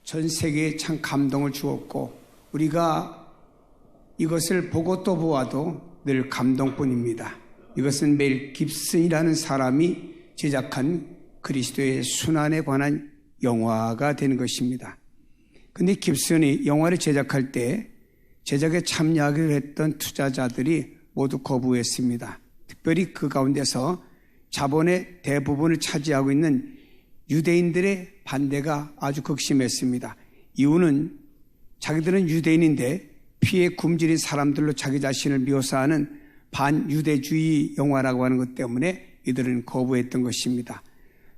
전 세계에 참 감동을 주었고 우리가 이것을 보고 또 보아도 늘 감동뿐입니다. 이것은 멜 깁슨이라는 사람이 제작한 그리스도의 순환에 관한 영화가 되는 것입니다. 근데 깁슨이 영화를 제작할 때 제작에 참여하기로 했던 투자자들이 모두 거부했습니다. 특별히 그 가운데서 자본의 대부분을 차지하고 있는 유대인들의 반대가 아주 극심했습니다. 이유는 자기들은 유대인인데 피해 굶주린 사람들로 자기 자신을 묘사하는 반유대주의 영화라고 하는 것 때문에 이들은 거부했던 것입니다.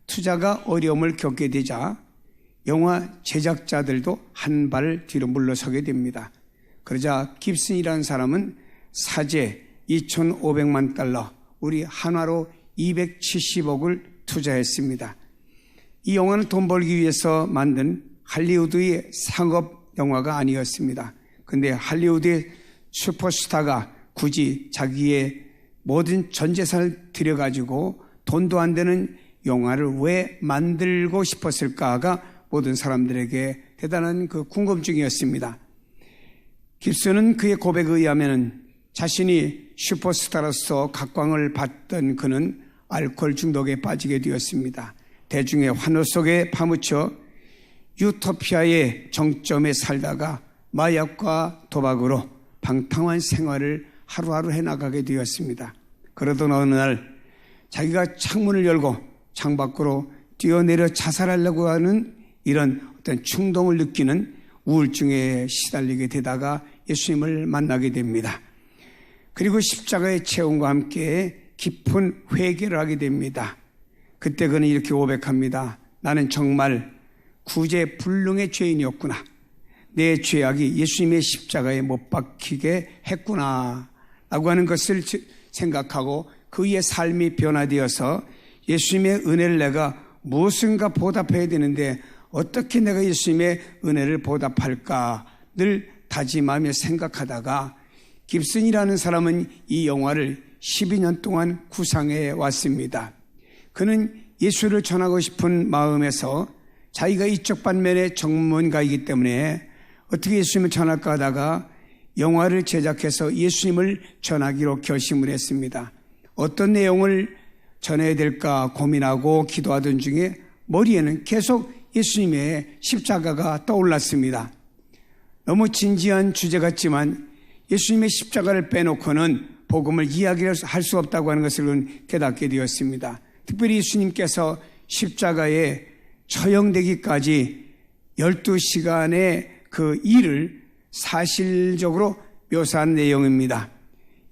투자가 어려움을 겪게 되자 영화 제작자들도 한 발 뒤로 물러서게 됩니다. 그러자 깁슨이라는 사람은 사제 2,500만 달러, 우리 한화로 270억을 투자했습니다. 이 영화는 돈 벌기 위해서 만든 할리우드의 상업 영화가 아니었습니다. 근데 할리우드의 슈퍼스타가 굳이 자기의 모든 전 재산을 들여가지고 돈도 안 되는 영화를 왜 만들고 싶었을까가 모든 사람들에게 대단한 그 궁금증이었습니다. 깁슨은 그의 고백에 의하면 자신이 슈퍼스타로서 각광을 받던 그는 알코올 중독에 빠지게 되었습니다. 대중의 환호 속에 파묻혀 유토피아의 정점에 살다가 마약과 도박으로 방탕한 생활을 하루하루 해나가게 되었습니다. 그러던 어느 날 자기가 창문을 열고 창밖으로 뛰어내려 자살하려고 하는 이런 어떤 충동을 느끼는 우울증에 시달리게 되다가 예수님을 만나게 됩니다. 그리고 십자가의 체험과 함께 깊은 회개를 하게 됩니다. 그때 그는 이렇게 고백합니다. 나는 정말 구제불능의 죄인이었구나. 내 죄악이 예수님의 십자가에 못 박히게 했구나 라고 하는 것을 생각하고 그의 삶이 변화되어서 예수님의 은혜를 내가 무엇인가 보답해야 되는데 어떻게 내가 예수님의 은혜를 보답할까 늘 다짐하며 생각하다가 깁슨이라는 사람은 이 영화를 12년 동안 구상해 왔습니다. 그는 예수를 전하고 싶은 마음에서 자기가 이쪽 반면의 전문가이기 때문에 어떻게 예수님을 전할까 하다가 영화를 제작해서 예수님을 전하기로 결심을 했습니다. 어떤 내용을 전해야 될까 고민하고 기도하던 중에 머리에는 계속 예수님의 십자가가 떠올랐습니다. 너무 진지한 주제 같지만 예수님의 십자가를 빼놓고는 복음을 이야기할 수 없다고 하는 것을 깨닫게 되었습니다. 특별히 예수님께서 십자가에 처형되기까지 12시간의 그 일을 사실적으로 묘사한 내용입니다.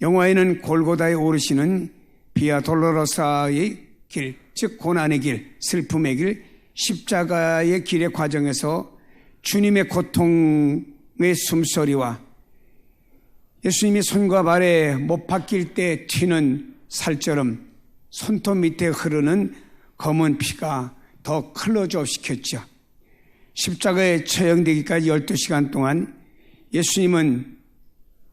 영화에는 골고다에 오르시는 비아 돌로로사의 길, 즉 고난의 길, 슬픔의 길, 십자가의 길의 과정에서 주님의 고통의 숨소리와 예수님이 손과 발에 못 박힐 때 튀는 살처럼 손톱 밑에 흐르는 검은 피가 더 클로즈업 시켰죠. 십자가에 처형되기까지 12시간 동안 예수님은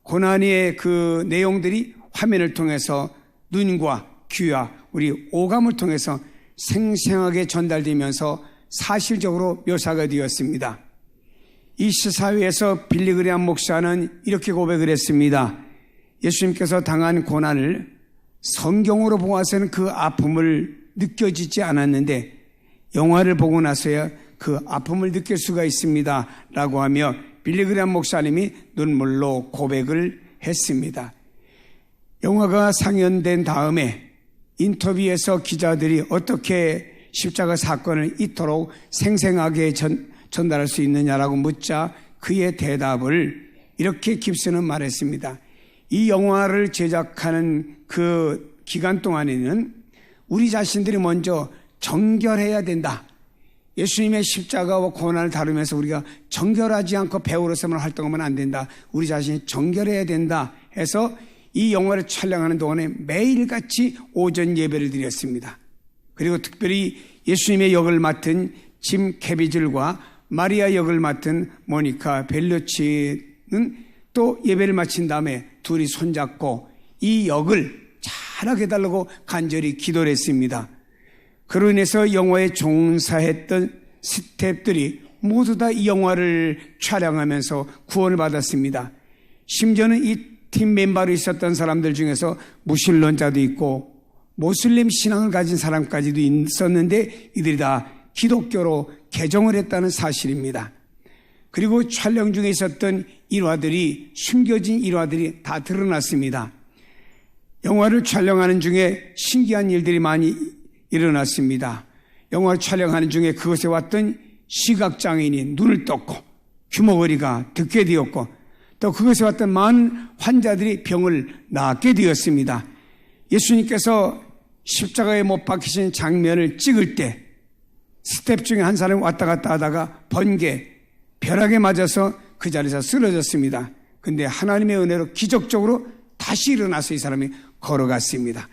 고난의 그 내용들이 화면을 통해서 눈과 귀와 우리 오감을 통해서 생생하게 전달되면서 사실적으로 묘사가 되었습니다. 이 시사회에서 빌리그레암 목사는 이렇게 고백을 했습니다. 예수님께서 당한 고난을 성경으로 보아서는 그 아픔을 느껴지지 않았는데 영화를 보고 나서야 그 아픔을 느낄 수가 있습니다 라고 하며 빌리그레암 목사님이 눈물로 고백을 했습니다. 영화가 상연된 다음에 인터뷰에서 기자들이 어떻게 십자가 사건을 이토록 생생하게 전달할 수 있느냐라고 묻자 그의 대답을 이렇게 깁슨은 말했습니다. 이 영화를 제작하는 그 기간 동안에는 우리 자신들이 먼저 정결해야 된다. 예수님의 십자가와 고난을 다루면서 우리가 정결하지 않고 배우로서만 활동하면 안 된다. 우리 자신이 정결해야 된다 해서 이 영화를 촬영하는 동안에 매일같이 오전 예배를 드렸습니다. 그리고 특별히 예수님의 역을 맡은 짐 캐비즐과 마리아 역을 맡은 모니카 벨루치는 또 예배를 마친 다음에 둘이 손잡고 이 역을 잘하게 해달라고 간절히 기도를 했습니다. 그로 인해서 영화에 종사했던 스태프들이 모두 다 이 영화를 촬영하면서 구원을 받았습니다. 심지어는 이 팀 멤버로 있었던 사람들 중에서 무신론자도 있고 모슬림 신앙을 가진 사람까지도 있었는데 이들이 다 기독교로 개종을 했다는 사실입니다. 그리고 촬영 중에 있었던 일화들이, 숨겨진 일화들이 다 드러났습니다. 영화를 촬영하는 중에 신기한 일들이 많이 일어났습니다. 영화를 촬영하는 중에 그곳에 왔던 시각장애인이 눈을 떴고 귀머거리가 듣게 되었고 또 그것에 왔던 많은 환자들이 병을 낫게 되었습니다. 예수님께서 십자가에 못 박히신 장면을 찍을 때 스텝 중에 한 사람이 왔다 갔다 하다가 번개, 벼락에 맞아서 그 자리에서 쓰러졌습니다. 근데 하나님의 은혜로 기적적으로 다시 일어나서 이 사람이 걸어갔습니다.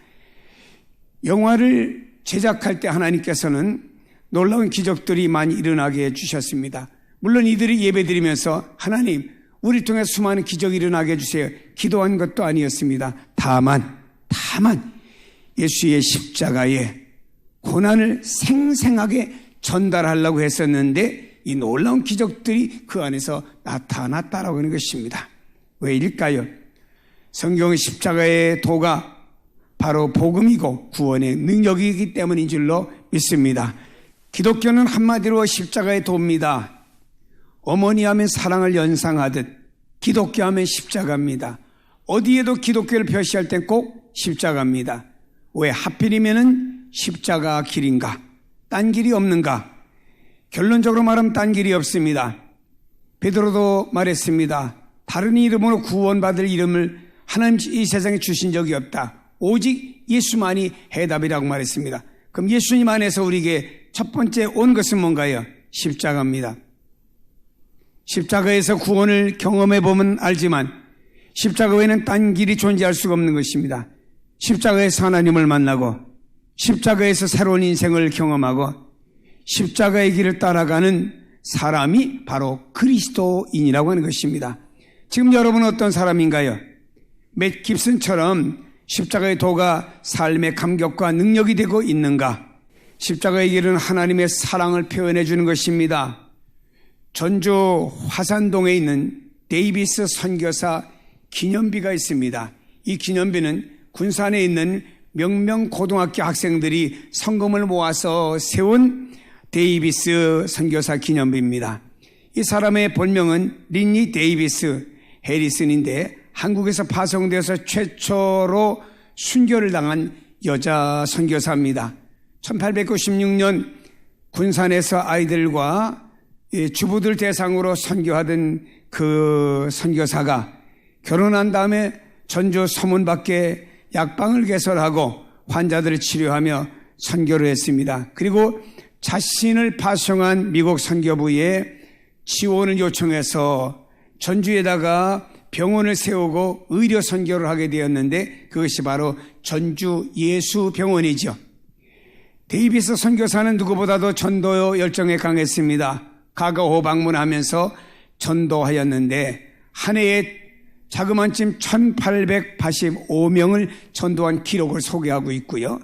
영화를 제작할 때 하나님께서는 놀라운 기적들이 많이 일어나게 해주셨습니다. 물론 이들이 예배드리면서 하나님 우리 통해 수많은 기적이 일어나게 해주세요 기도한 것도 아니었습니다. 다만 예수의 십자가의 고난을 생생하게 전달하려고 했었는데 이 놀라운 기적들이 그 안에서 나타났다라고 하는 것입니다. 왜일까요? 성경의 십자가의 도가 바로 복음이고 구원의 능력이기 때문인 줄로 믿습니다. 기독교는 한마디로 십자가의 도입니다. 어머니 하면 사랑을 연상하듯 기독교 하면 십자가입니다. 어디에도 기독교를 표시할 땐 꼭 십자가입니다. 왜 하필이면은 십자가 길인가? 딴 길이 없는가? 결론적으로 말하면 딴 길이 없습니다. 베드로도 말했습니다. 다른 이름으로 구원받을 이름을 하나님 이 세상에 주신 적이 없다. 오직 예수만이 해답이라고 말했습니다. 그럼 예수님 안에서 우리에게 첫 번째 온 것은 뭔가요? 십자가입니다. 십자가에서 구원을 경험해 보면 알지만 십자가 외에는 딴 길이 존재할 수가 없는 것입니다. 십자가에서 하나님을 만나고 십자가에서 새로운 인생을 경험하고 십자가의 길을 따라가는 사람이 바로 그리스도인이라고 하는 것입니다. 지금 여러분은 어떤 사람인가요? 맷 깁슨처럼 십자가의 도가 삶의 감격과 능력이 되고 있는가? 십자가의 길은 하나님의 사랑을 표현해 주는 것입니다. 전주 화산동에 있는 데이비스 선교사 기념비가 있습니다. 이 기념비는 군산에 있는 명명고등학교 학생들이 성금을 모아서 세운 데이비스 선교사 기념비입니다. 이 사람의 본명은 린니 데이비스 해리슨인데 한국에서 파송되어서 최초로 순교를 당한 여자 선교사입니다. 1896년 군산에서 아이들과 주부들 대상으로 선교하던 그 선교사가 결혼한 다음에 전주 서문 밖에 약방을 개설하고 환자들을 치료하며 선교를 했습니다. 그리고 자신을 파송한 미국 선교부에 지원을 요청해서 전주에다가 병원을 세우고 의료 선교를 하게 되었는데 그것이 바로 전주 예수병원이죠. 데이비스 선교사는 누구보다도 전도 열정에 강했습니다. 가가호 방문하면서 전도하였는데 한 해에 자그만 쯤 1885명을 전도한 기록을 소개하고 있고요.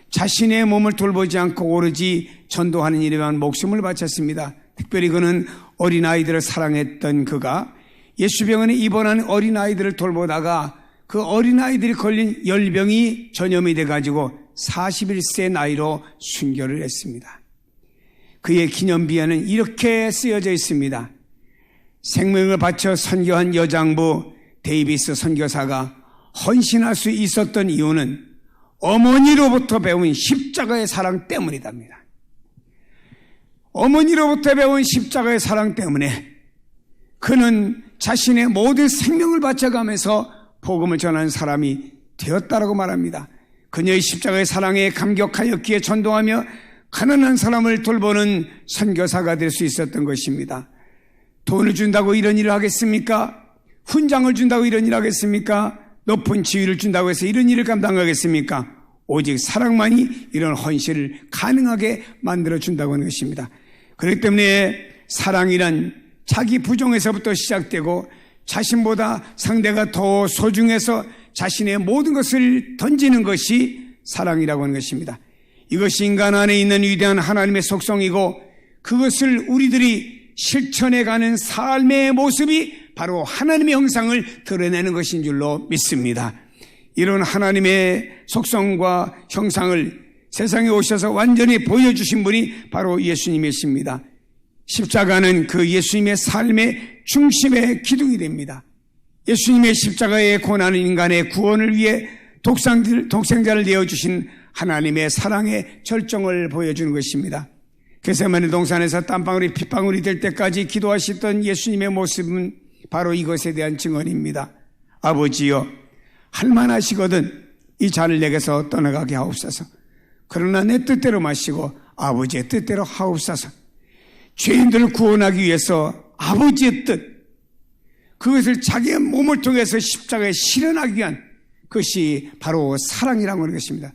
자신의 몸을 돌보지 않고 오로지 전도하는 일에만 목숨을 바쳤습니다. 특별히 그는 어린아이들을 사랑했던 그가 예수병원에 입원한 어린아이들을 돌보다가 그 어린아이들이 걸린 열병이 전염이 돼가지고 41세 나이로 순교를 했습니다. 그의 기념비에는 이렇게 쓰여져 있습니다. 생명을 바쳐 선교한 여장부 데이비스 선교사가 헌신할 수 있었던 이유는 어머니로부터 배운 십자가의 사랑 때문이답니다. 어머니로부터 배운 십자가의 사랑 때문에 그는 자신의 모든 생명을 바쳐가면서 복음을 전하는 사람이 되었다라고 말합니다. 그녀의 십자가의 사랑에 감격하였기에 전도하며 가난한 사람을 돌보는 선교사가 될 수 있었던 것입니다. 돈을 준다고 이런 일을 하겠습니까? 훈장을 준다고 이런 일을 하겠습니까? 높은 지위를 준다고 해서 이런 일을 감당하겠습니까? 오직 사랑만이 이런 헌신을 가능하게 만들어준다고 하는 것입니다. 그렇기 때문에 사랑이란 자기 부정에서부터 시작되고 자신보다 상대가 더 소중해서 자신의 모든 것을 던지는 것이 사랑이라고 하는 것입니다. 이것이 인간 안에 있는 위대한 하나님의 속성이고 그것을 우리들이 실천해가는 삶의 모습이 바로 하나님의 형상을 드러내는 것인 줄로 믿습니다. 이런 하나님의 속성과 형상을 세상에 오셔서 완전히 보여주신 분이 바로 예수님이십니다. 십자가는 그 예수님의 삶의 중심의 기둥이 됩니다. 예수님의 십자가에 고난하는 인간의 구원을 위해 독생자를 내어주신 하나님의 사랑의 절정을 보여주는 것입니다. 겟세마네 동산에서 땀방울이 핏방울이 될 때까지 기도하셨던 예수님의 모습은 바로 이것에 대한 증언입니다. 아버지여, 할만하시거든 이 잔을 내게서 떠나가게 하옵소서. 그러나 내 뜻대로 마시고 아버지의 뜻대로 하옵소서. 죄인들을 구원하기 위해서 아버지의 뜻, 그것을 자기의 몸을 통해서 십자가에 실현하기 위한 그것이 바로 사랑이라고 하는 것입니다.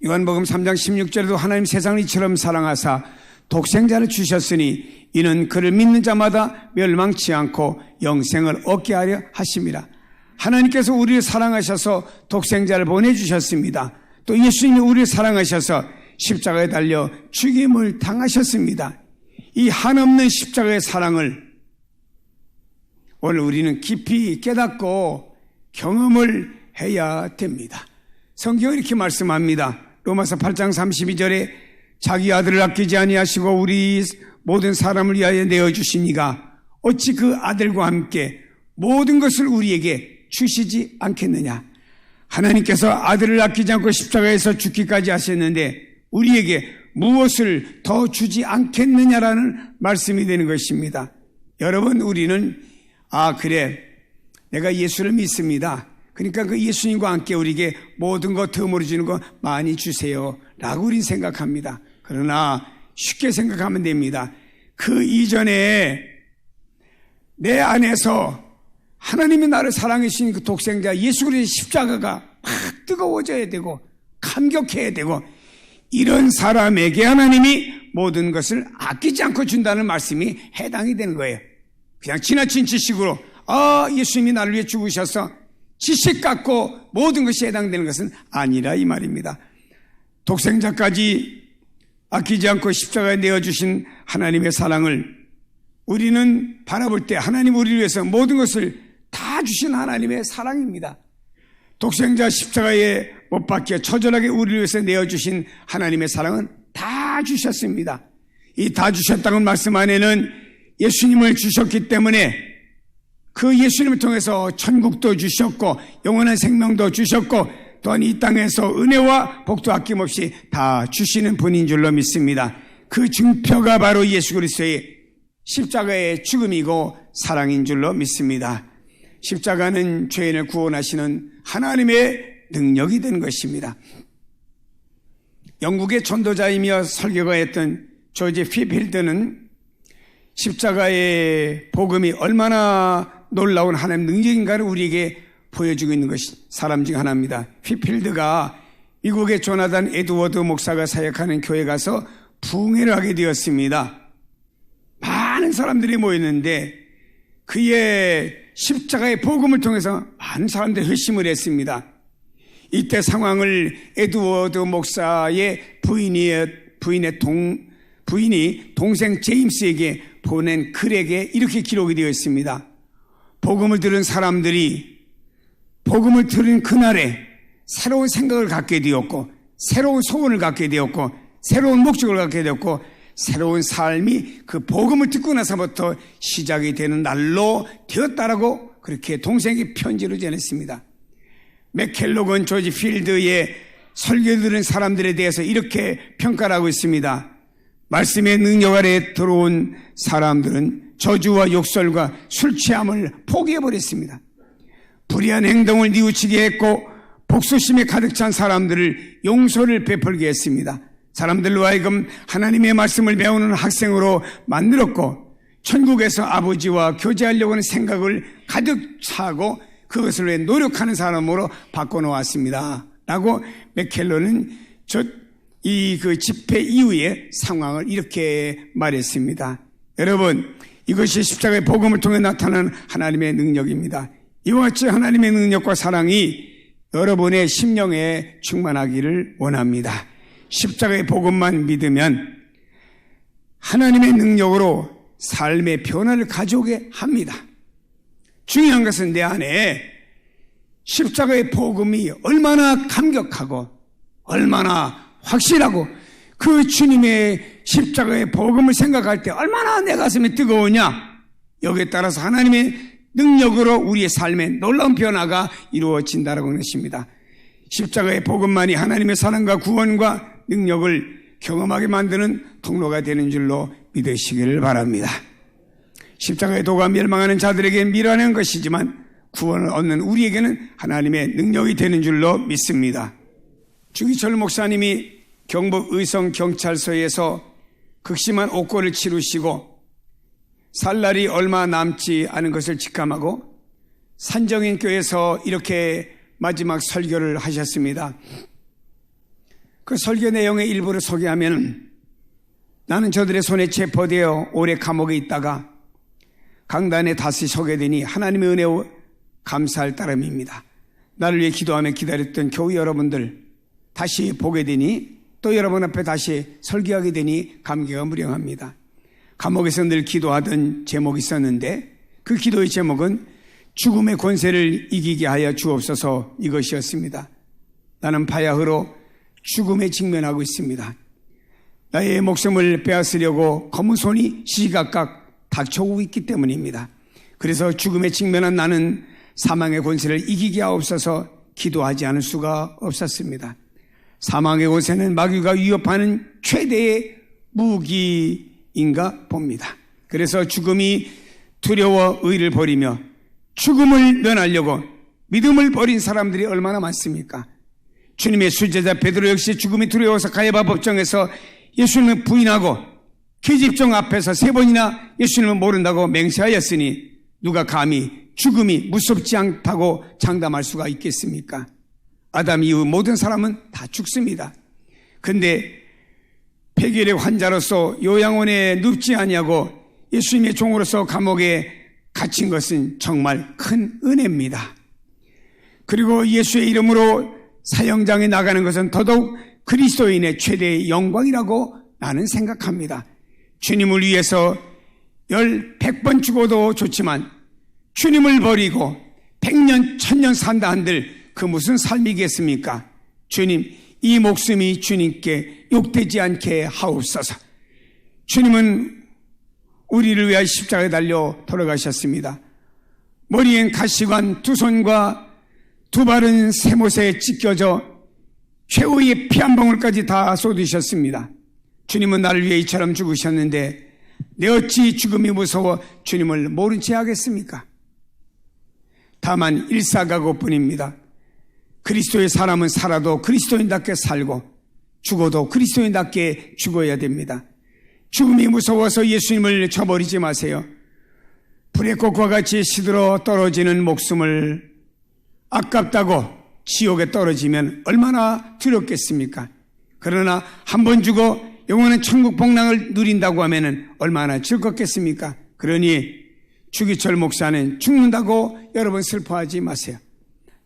요한복음 3장 16절에도 하나님 세상을 이처럼 사랑하사 독생자를 주셨으니 이는 그를 믿는 자마다 멸망치 않고 영생을 얻게 하려 하심이라. 하나님께서 우리를 사랑하셔서 독생자를 보내주셨습니다. 또 예수님이 우리를 사랑하셔서 십자가에 달려 죽임을 당하셨습니다. 이 한없는 십자가의 사랑을 오늘 우리는 깊이 깨닫고 경험을 해야 됩니다. 성경은 이렇게 말씀합니다. 로마서 8장 32절에 자기 아들을 아끼지 아니하시고 우리 모든 사람을 위하여 내어주시니가 어찌 그 아들과 함께 모든 것을 우리에게 주시지 않겠느냐. 하나님께서 아들을 아끼지 않고 십자가에서 죽기까지 하셨는데 우리에게 무엇을 더 주지 않겠느냐라는 말씀이 되는 것입니다. 여러분, 우리는 그래, 내가 예수를 믿습니다. 그러니까 그 예수님과 함께 우리에게 모든 것 덤으로 주는 거 많이 주세요 라고 우리는 생각합니다. 그러나 쉽게 생각하면 됩니다. 그 이전에 내 안에서 하나님이 나를 사랑해 주신 그 독생자 예수 그리스도의 십자가가 막 뜨거워져야 되고 감격해야 되고, 이런 사람에게 하나님이 모든 것을 아끼지 않고 준다는 말씀이 해당이 되는 거예요. 그냥 지나친 지식으로 예수님이 나를 위해 죽으셔서 지식 갖고 모든 것이 해당되는 것은 아니라 이 말입니다. 독생자까지 아끼지 않고 십자가에 내어주신 하나님의 사랑을 우리는 바라볼 때 하나님 우리를 위해서 모든 것을 다 주신 하나님의 사랑입니다. 독생자 십자가에 못 박혀 처절하게 우리를 위해서 내어주신 하나님의 사랑은 다 주셨습니다. 이 다 주셨다는 말씀 안에는 예수님을 주셨기 때문에 그 예수님을 통해서 천국도 주셨고 영원한 생명도 주셨고 또한 이 땅에서 은혜와 복도 아낌없이 다 주시는 분인 줄로 믿습니다. 그 증표가 바로 예수 그리스도의 십자가의 죽음이고 사랑인 줄로 믿습니다. 십자가는 죄인을 구원하시는 하나님의 능력이 된 것입니다. 영국의 전도자이며 설교가였던 조지 휘필드는 십자가의 복음이 얼마나 놀라운 하나님의 능력인가를 우리에게 보여주고 있는 것이 사람 중 하나입니다. 휘필드가 미국의 조나단 에드워드 목사가 사역하는 교회 가서 부흥회를 하게 되었습니다. 많은 사람들이 모였는데 그의 십자가의 복음을 통해서 많은 사람들이 회심을 했습니다. 이때 상황을 에드워드 목사의 부인이 동생 제임스에게 보낸 글에게 이렇게 기록이 되어 있습니다. 복음을 들은 사람들이 복음을 들은 그날에 새로운 생각을 갖게 되었고 새로운 소원을 갖게 되었고 새로운 목적을 갖게 되었고 새로운 삶이 그 복음을 듣고 나서부터 시작이 되는 날로 되었다라고 그렇게 동생에게 편지로 전했습니다. 맥켈록은 조지 필드의 설교 들은 사람들에 대해서 이렇게 평가를 하고 있습니다. 말씀의 능력 아래 들어온 사람들은 저주와 욕설과 술 취함을 포기해버렸습니다. 불의한 행동을 뉘우치게 했고 복수심에 가득 찬 사람들을 용서를 베풀게 했습니다. 사람들로 하여금 하나님의 말씀을 배우는 학생으로 만들었고 천국에서 아버지와 교제하려고 하는 생각을 가득 차고 그것을 위해 노력하는 사람으로 바꿔놓았습니다 라고 맥켈로는 그 집회 이후의 상황을 이렇게 말했습니다. 여러분, 이것이 십자가의 복음을 통해 나타나는 하나님의 능력입니다. 이와 같이 하나님의 능력과 사랑이 여러분의 심령에 충만하기를 원합니다. 십자가의 복음만 믿으면 하나님의 능력으로 삶의 변화를 가져오게 합니다. 중요한 것은 내 안에 십자가의 복음이 얼마나 감격하고 얼마나 확실하고 그 주님의 십자가의 복음을 생각할 때 얼마나 내 가슴이 뜨거우냐, 여기에 따라서 하나님의 능력으로 우리의 삶에 놀라운 변화가 이루어진다라고 하는 것입니다. 십자가의 복음만이 하나님의 사랑과 구원과 능력을 경험하게 만드는 통로가 되는 줄로 믿으시기를 바랍니다. 십자가의 도가 멸망하는 자들에게 미련한 것이지만 구원을 얻는 우리에게는 하나님의 능력이 되는 줄로 믿습니다. 주기철 목사님이 경북 의성경찰서에서 극심한 옥고를 치르시고 살 날이 얼마 남지 않은 것을 직감하고 산정인교회에서 이렇게 마지막 설교를 하셨습니다. 그 설교 내용의 일부를 소개하면, 나는 저들의 손에 체포되어 오래 감옥에 있다가 강단에 다시 서게 되니 하나님의 은혜에 감사할 따름입니다. 나를 위해 기도하며 기다렸던 교회 여러분들 다시 보게 되니, 또 여러분 앞에 다시 설교하게 되니 감개가 무량합니다. 감옥에서 늘 기도하던 제목이 있었는데 그 기도의 제목은 죽음의 권세를 이기게 하여 주옵소서, 이것이었습니다. 나는 바야흐로 죽음에 직면하고 있습니다. 나의 목숨을 빼앗으려고 검은 손이 시시각각 닥쳐오고 있기 때문입니다. 그래서 죽음에 직면한 나는 사망의 권세를 이기게 하옵소서 기도하지 않을 수가 없었습니다. 사망의 권세는 마귀가 위협하는 최대의 무기인가 봅니다. 그래서 죽음이 두려워 의를 버리며 죽음을 면하려고 믿음을 버린 사람들이 얼마나 많습니까? 주님의 수제자 베드로 역시 죽음이 두려워서 가야바 법정에서 예수님을 부인하고 계집종 앞에서 3번이나 예수님을 모른다고 맹세하였으니 누가 감히 죽음이 무섭지 않다고 장담할 수가 있겠습니까? 아담 이후 모든 사람은 다 죽습니다. 근데 폐결의 환자로서 요양원에 눕지 아니하고 예수님의 종으로서 감옥에 갇힌 것은 정말 큰 은혜입니다. 그리고 예수의 이름으로 사형장에 나가는 것은 더더욱 그리스도인의 최대의 영광이라고 나는 생각합니다. 주님을 위해서 100번 죽어도 좋지만 주님을 버리고 100년, 1000년 산다 한들 그 무슨 삶이겠습니까? 주님, 이 목숨이 주님께 욕되지 않게 하옵소서. 주님은 우리를 위하여 십자가에 달려 돌아가셨습니다. 머리엔 가시관, 2손과 2발은 쇠못에 찢겨져 최후의 피 한 방울까지 다 쏟으셨습니다. 주님은 나를 위해 이처럼 죽으셨는데 내 어찌 죽음이 무서워 주님을 모른 채 하겠습니까? 다만 일사각오뿐입니다. 그리스도의 사람은 살아도 그리스도인답게 살고 죽어도 그리스도인답게 죽어야 됩니다. 죽음이 무서워서 예수님을 저버리지 마세요. 불의 꽃과 같이 시들어 떨어지는 목숨을 아깝다고 지옥에 떨어지면 얼마나 두렵겠습니까? 그러나 한 번 죽어 영원한 천국 복락을 누린다고 하면 얼마나 즐겁겠습니까? 그러니 주기철 목사는 죽는다고 여러분 슬퍼하지 마세요.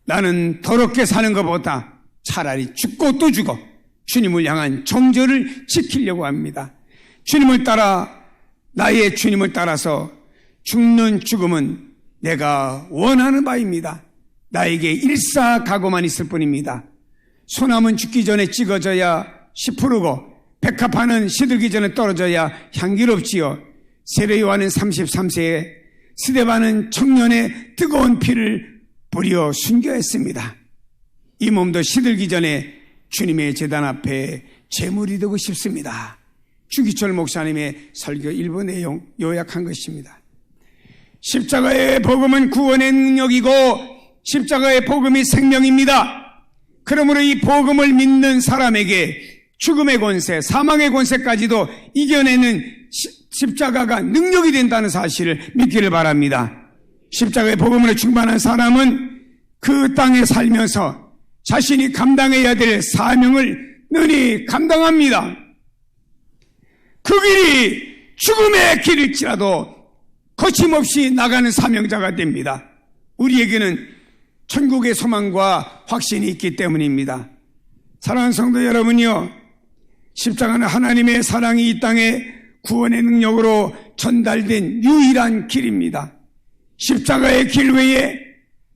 나는 더럽게 사는 것보다 차라리 죽고 또 죽어 주님을 향한 정절을 지키려고 합니다. 주님을 따라, 나의 주님을 따라서 죽는 죽음은 내가 원하는 바입니다. 나에게 일사각오만 있을 뿐입니다. 소나무는 죽기 전에 찍어져야 시푸르고 백합화는 시들기 전에 떨어져야 향기롭지요. 세례 요한은 33세에 스데반은 청년의 뜨거운 피를 뿌려 순교했습니다. 이 몸도 시들기 전에 주님의 제단 앞에 제물이 되고 싶습니다. 주기철 목사님의 설교 일부 내용 요약한 것입니다. 십자가의 복음은 구원의 능력이고 십자가의 복음이 생명입니다. 그러므로 이 복음을 믿는 사람에게 죽음의 권세, 사망의 권세까지도 이겨내는 십자가가 능력이 된다는 사실을 믿기를 바랍니다. 십자가의 복음으로 충만한 사람은 그 땅에 살면서 자신이 감당해야 될 사명을 능히 감당합니다. 그 길이 죽음의 길일지라도 거침없이 나가는 사명자가 됩니다. 우리에게는 천국의 소망과 확신이 있기 때문입니다. 사랑하는 성도 여러분이요, 십자가는 하나님의 사랑이 이 땅에 구원의 능력으로 전달된 유일한 길입니다. 십자가의 길 외에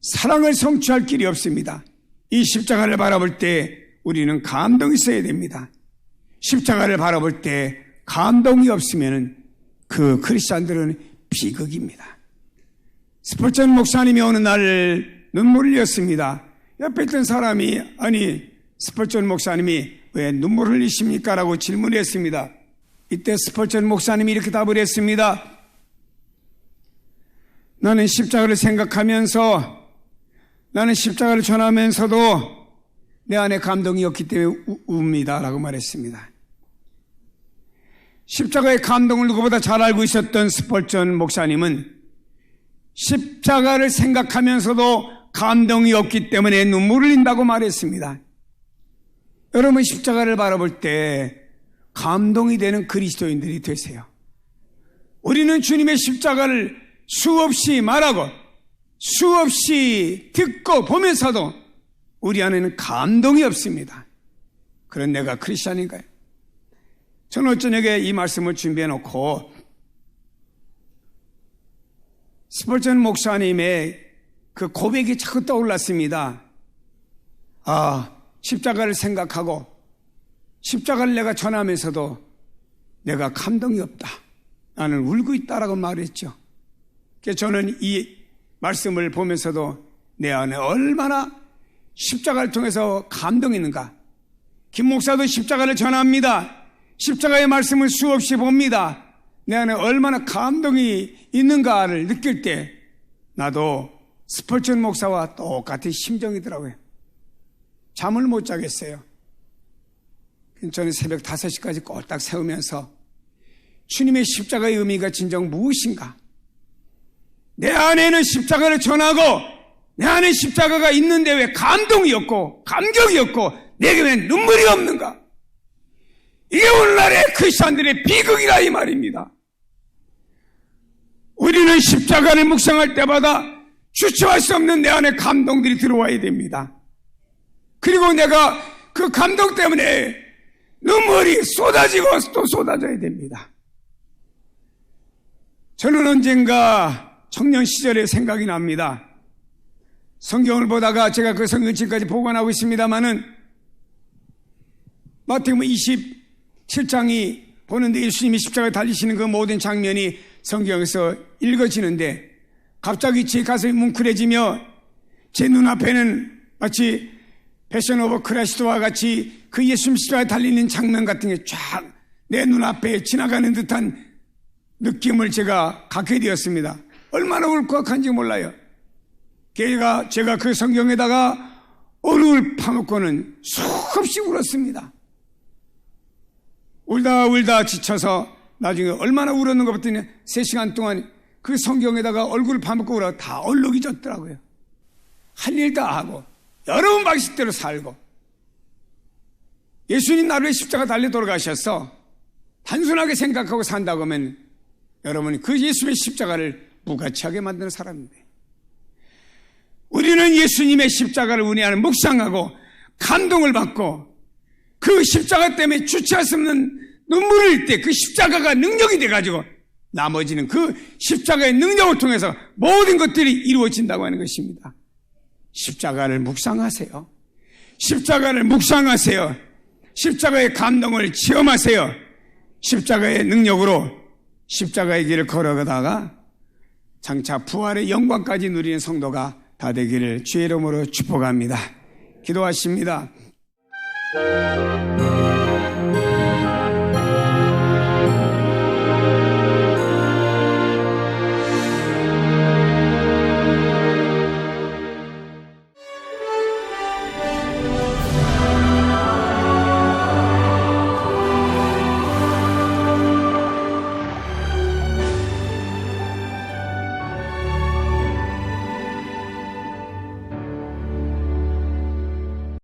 사랑을 성취할 길이 없습니다. 이 십자가를 바라볼 때 우리는 감동이 있어야 됩니다. 십자가를 바라볼 때 감동이 없으면 그 크리스찬들은 비극입니다. 스펄전 목사님이 어느 날 눈물을 흘렸습니다. 옆에 있던 사람이 아니 스펄전 목사님이 왜 눈물 흘리십니까? 라고 질문을 했습니다. 이때 스펄전 목사님이 이렇게 답을 했습니다. 나는 십자가를 생각하면서 나는 십자가를 전하면서도 내 안에 감동이 없기 때문에 웁니다 라고 말했습니다. 십자가의 감동을 누구보다 잘 알고 있었던 스펄전 목사님은 십자가를 생각하면서도 감동이 없기 때문에 눈물을 흘린다고 말했습니다. 여러분 십자가를 바라볼 때 감동이 되는 그리스도인들이 되세요. 우리는 주님의 십자가를 수없이 말하고 수없이 듣고 보면서도 우리 안에는 감동이 없습니다. 그런 내가 크리스찬인가요? 저는 저녁에 이 말씀을 준비해 놓고 스펄전 목사님의 그 고백이 자꾸 떠올랐습니다. 십자가를 생각하고 십자가를 내가 전하면서도 내가 감동이 없다. 나는 울고 있다라고 말했죠. 그래서 저는 이 말씀을 보면서도 내 안에 얼마나 십자가를 통해서 감동이 있는가. 김 목사도 십자가를 전합니다. 십자가의 말씀을 수없이 봅니다. 내 안에 얼마나 감동이 있는가를 느낄 때 나도 스펄전 목사와 똑같은 심정이더라고요. 잠을 못 자겠어요. 저는 새벽 5시까지 꼴딱 세우면서 주님의 십자가의 의미가 진정 무엇인가? 내 안에는 십자가를 전하고 내 안에 십자가가 있는데 왜 감동이 없고 감격이 없고 내게 왜 눈물이 없는가? 이게 오늘날의 크리스찬들의 비극이라 이 말입니다. 우리는 십자가를 묵상할 때마다 주체할 수 없는 내 안에 감동들이 들어와야 됩니다. 그리고 내가 그 감동 때문에 눈물이 쏟아지고 또 쏟아져야 됩니다. 저는 언젠가 청년 시절에 생각이 납니다. 성경을 보다가 제가 그 성경 지금까지 보관하고 있습니다마는 마태복음 27장이 보는데 예수님이 십자가에 달리시는 그 모든 장면이 성경에서 읽어지는데 갑자기 제 가슴이 뭉클해지며 제 눈앞에는 마치 패션 오브 크라이스트와 같이 그 예수님 십자가에 달리는 장면 같은 게 쫙 내 눈앞에 지나가는 듯한 느낌을 제가 갖게 되었습니다. 얼마나 울컥한지 몰라요. 제가 그 성경에다가 얼굴을 파놓고는 수없이 울었습니다. 울다 지쳐서 나중에 얼마나 울었는가 봤더니 3시간 동안 그 성경에다가 얼굴을 파묻고 울어 다 얼룩이 졌더라고요. 할 일 다 하고 여러분 방식대로 살고 예수님 나를 십자가 달려 돌아가셔서 단순하게 생각하고 산다고 하면 여러분이 그 예수님의 십자가를 무가치하게 만드는 사람인데 우리는 예수님의 십자가를 우리 안에 묵상하고 감동을 받고 그 십자가 때문에 주체할 수 없는 눈물을 흘릴 때 그 십자가가 능력이 돼가지고 나머지는 그 십자가의 능력을 통해서 모든 것들이 이루어진다고 하는 것입니다. 십자가를 묵상하세요. 십자가를 묵상하세요. 십자가의 감동을 체험하세요. 십자가의 능력으로 십자가의 길을 걸어가다가 장차 부활의 영광까지 누리는 성도가 다 되기를 주의 이름으로 축복합니다. 기도하십니다.